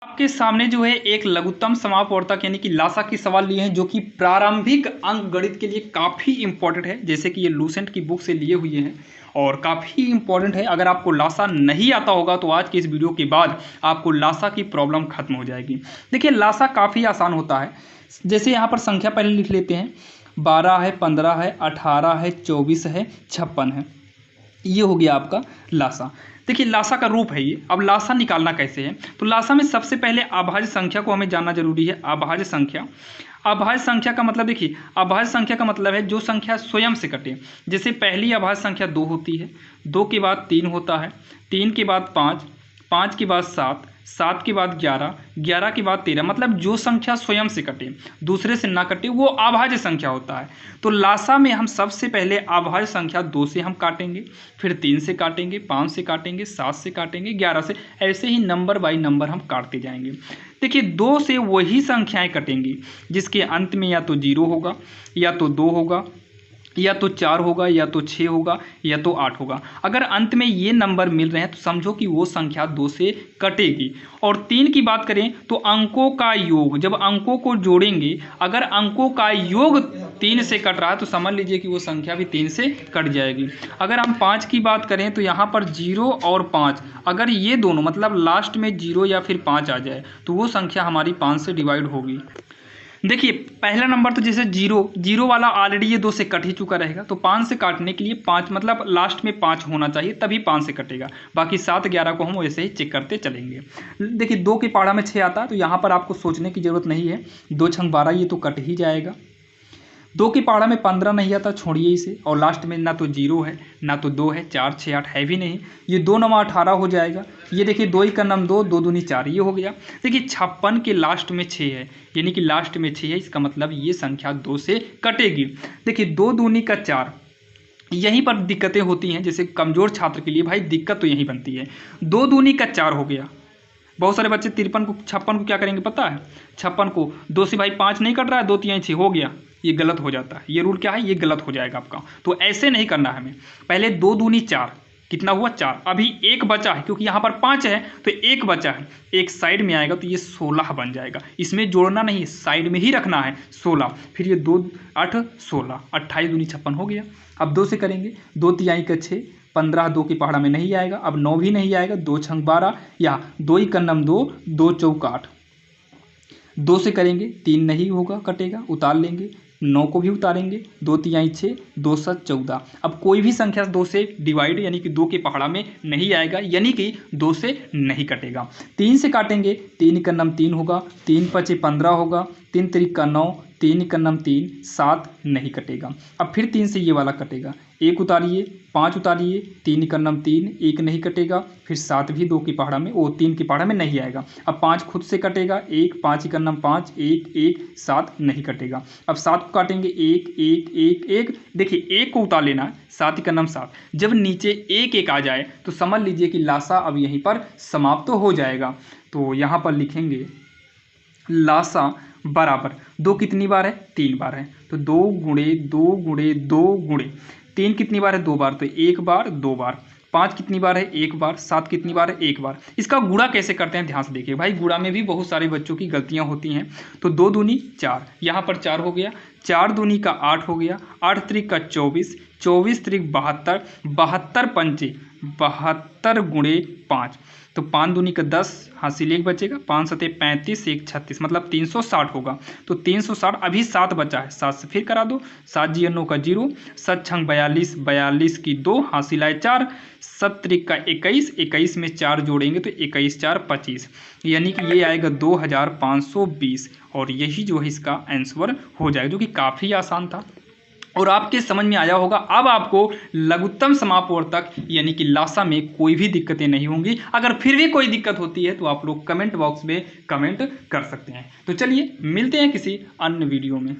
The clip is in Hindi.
आपके सामने जो है एक लघुत्तम समापवर्तक यानी कि लासा की सवाल लिए हैं जो कि प्रारंभिक अंक गणित के लिए काफ़ी इंपॉर्टेंट है। जैसे कि ये लूसेंट की बुक से लिए हुए हैं और काफ़ी इंपॉर्टेंट है। अगर आपको लासा नहीं आता होगा तो आज के इस वीडियो के बाद आपको लासा की प्रॉब्लम खत्म हो जाएगी। देखिए लासा काफ़ी आसान होता है। जैसे यहाँ पर संख्या पहले लिख लेते हैं, 12 है, 15 है, 18 है, 24 है, 56 है। ये हो गया आपका लासा। देखिए लासा का रूप है ये। अब लासा निकालना कैसे है, तो लासा में सबसे पहले अभाज्य संख्या को हमें जानना जरूरी है। अभाज्य संख्या, अभाज्य संख्या का मतलब देखिए, अभाज्य संख्या का मतलब है जो संख्या स्वयं से कटे। जैसे पहली अभाज्य संख्या 2 होती है, 2 के बाद 3 होता है, 3 के बाद 5, 5 के बाद 7, 7 के बाद 11, 11 के बाद 13। मतलब जो संख्या स्वयं से कटे, दूसरे से ना कटे, वो अभाज्य संख्या होता है। तो लासा में हम सबसे पहले अभाज्य संख्या 2 से हम काटेंगे, फिर 3 से काटेंगे, 5 से काटेंगे, 7 से काटेंगे, 11 से, ऐसे ही नंबर बाई नंबर हम काटते जाएंगे। देखिए 2 से वही संख्याएं कटेंगी जिसके अंत में या तो 0 होगा, या तो 2 होगा, या तो 4 होगा, या तो 6 होगा, या तो 8 होगा। अगर अंत में ये नंबर मिल रहे हैं तो समझो कि वो संख्या 2 से कटेगी। और 3 की बात करें तो अंकों का योग, जब अंकों को जोड़ेंगे, अगर अंकों का योग 3 से कट रहा है तो समझ लीजिए कि वो संख्या भी 3 से कट जाएगी। अगर हम 5 की बात करें तो यहाँ पर 0 और 5, अगर ये दोनों मतलब लास्ट में 0 या फिर 5 आ जाए तो वो संख्या हमारी 5 से डिवाइड होगी। देखिए पहला नंबर तो जैसे 0 वाला ऑलरेडी ये 2 से कट ही चुका रहेगा, तो 5 से काटने के लिए 5 मतलब लास्ट में 5 होना चाहिए तभी 5 से कटेगा। बाकी 7, 11 को हम वैसे ही चेक करते चलेंगे। देखिए 2 के पहाड़ा में 6 आता है तो यहाँ पर आपको सोचने की ज़रूरत नहीं है, 2 छंग 12 ये तो कट ही जाएगा। 2 के पहाड़ा में 15 नहीं आता, छोड़िए इसे। और लास्ट में ना तो 0 है, ना तो 2 है, 4, 6, 8 है भी नहीं, ये 2 9 18 हो जाएगा। ये देखिए 2 1 9 2, 2 दूनी 4, ये हो गया। देखिए 56 के लास्ट में 6 है, यानी कि लास्ट में 6 है, इसका मतलब ये संख्या 2 से कटेगी। देखिए 2 दूनी का 4, यहीं पर दिक्कतें होती हैं। जैसे कमज़ोर छात्र के लिए भाई दिक्कत तो यहीं बनती है। 2 दूनी का 4 हो गया। बहुत सारे बच्चे 53 को 56 को क्या करेंगे पता है, 56 को 2 से भाई 5 नहीं कट रहा है, 2 3 6 हो गया, ये गलत हो जाता है। ये रूल क्या है, ये गलत हो जाएगा आपका। तो ऐसे नहीं करना है हमें। पहले 2 दूनी 4, कितना हुआ 4, अभी एक बचा है क्योंकि यहाँ पर 5 है तो एक बचा है, एक साइड में आएगा तो ये 16 बन जाएगा। इसमें जोड़ना नहीं, साइड में ही रखना है 16। फिर ये 2 8 16, 28 दूनी 56 हो गया। अब 2 से करेंगे, 2 तिहाई का 6, 15 2 के पहाड़ा में नहीं आएगा, अब 9 भी नहीं आएगा, 2 छंग 12, या 2 1 9 2, 2 चौक 8। 2 से करेंगे, 3 नहीं होगा, कटेगा, उतार लेंगे, 9 को भी उतारेंगे, 2 तिहाई 6, 2 7 14। अब कोई भी संख्या 2 से डिवाइड यानी कि 2 के पहाड़ा में नहीं आएगा, यानी कि 2 से नहीं कटेगा। 3 से काटेंगे, 3 का 3 होगा, 3 5 15 होगा, 3 3 का 9, 3 का 3, 7 नहीं कटेगा। अब फिर 3 से ये वाला कटेगा, 1 उतारिए, 5 उतारिए, 3 का 3, 1 नहीं कटेगा, फिर 7 भी 2 की पहाड़ा में, 3 की पहाड़ा में नहीं आएगा। अब 5 खुद से कटेगा, 1 5 का 5, 1 1 7 नहीं कटेगा। अब 7 को काटेंगे, 1 1 1 1, देखिए 1 को उतार लेना है, 7 का 7। जब नीचे 1 1 आ जाए तो समझ लीजिए कि लासा अब यहीं पर समाप्त तो हो जाएगा। तो यहाँ पर लिखेंगे लासा बराबर 2 कितनी बार है, 3 बार है, तो 2 गुणे 2 गुणे 2 गुणे 3 कितनी बार है, 2 बार, तो 1 बार 2 बार। 5 कितनी बार है, 1 बार। 7 कितनी बार है, 1 बार। इसका गुणा कैसे करते हैं ध्यान से देखिए भाई, गुणा में भी बहुत सारे बच्चों की गलतियां होती हैं। तो 2 दूनी 4, यहाँ पर 4 हो गया, 4 दूनी का 8 हो गया, 8 त्रिक का 24, 24 त्रिक 72, 72 पंचे 72 गुणे 5, तो 5 दूनी का 10, हासिल 1 बचेगा, 5 सते 35, 1 36, मतलब 360 होगा। तो 360, अभी 7 बचा है, 7 से फिर करा दो, 7 जी 9 का 0, 7 छंग 42, 42 की 2, हासिल आए 4, 7 त्रिक का 21, 21 में 4 जोड़ेंगे तो 21 4 25, यानी कि ये आएगा 2520। और यही जो है इसका आंसर हो जाएगा, जो कि काफ़ी आसान था और आपके समझ में आया होगा। अब आपको लघुत्तम समापवर्तक यानी कि लासा में कोई भी दिक्कतें नहीं होंगी। अगर फिर भी कोई दिक्कत होती है तो आप लोग कमेंट बॉक्स में कमेंट कर सकते हैं। तो चलिए मिलते हैं किसी अन्य वीडियो में।